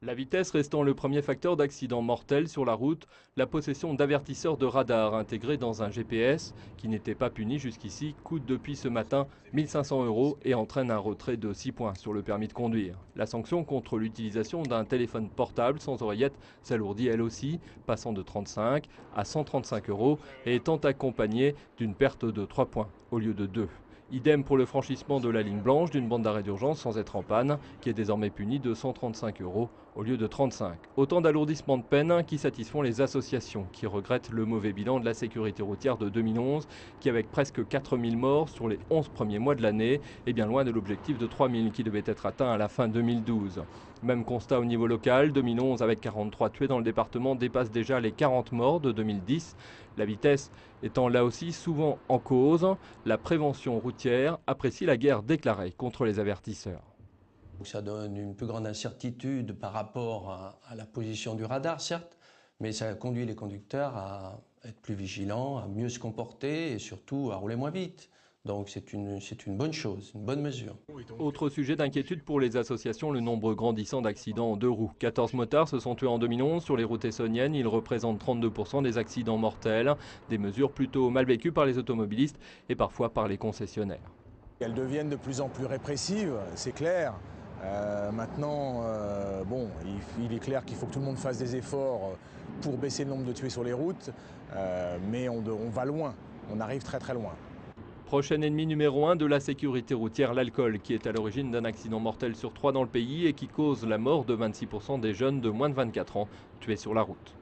La vitesse restant le premier facteur d'accident mortel sur la route, la possession d'avertisseurs de radar intégrés dans un GPS, qui n'était pas puni jusqu'ici, coûte depuis ce matin 1 500 € et entraîne un retrait de 6 points sur le permis de conduire. La sanction contre l'utilisation d'un téléphone portable sans oreillette s'alourdit elle aussi, passant de 35 à 135 € et étant accompagnée d'une perte de 3 points au lieu de 2. Idem pour le franchissement de la ligne blanche d'une bande d'arrêt d'urgence sans être en panne, qui est désormais puni de 135 € au lieu de 35. Autant d'alourdissements de peine qui satisfont les associations qui regrettent le mauvais bilan de la sécurité routière de 2011, qui avec presque 4000 morts sur les 11 premiers mois de l'année, est bien loin de l'objectif de 3000 qui devait être atteint à la fin 2012. Même constat au niveau local, 2011 avec 43 tués dans le département dépasse déjà les 40 morts de 2010. La vitesse étant là aussi souvent en cause, la prévention routière apprécie la guerre déclarée contre les avertisseurs. Ça donne une plus grande incertitude par rapport à la position du radar, certes, mais ça conduit les conducteurs à être plus vigilants, à mieux se comporter et surtout à rouler moins vite. Donc c'est une bonne chose, une bonne mesure. Autre sujet d'inquiétude pour les associations, le nombre grandissant d'accidents en deux roues. 14 motards se sont tués en 2011 sur les routes essonniennes. Ils représentent 32% des accidents mortels. Des mesures plutôt mal vécues par les automobilistes et parfois par les concessionnaires. Elles deviennent de plus en plus répressives, c'est clair. Maintenant, il est clair qu'il faut que tout le monde fasse des efforts pour baisser le nombre de tués sur les routes, mais on va loin, on arrive très très loin. Prochain ennemi numéro 1 de la sécurité routière, l'alcool, qui est à l'origine d'un accident mortel sur 3 dans le pays et qui cause la mort de 26% des jeunes de moins de 24 ans tués sur la route.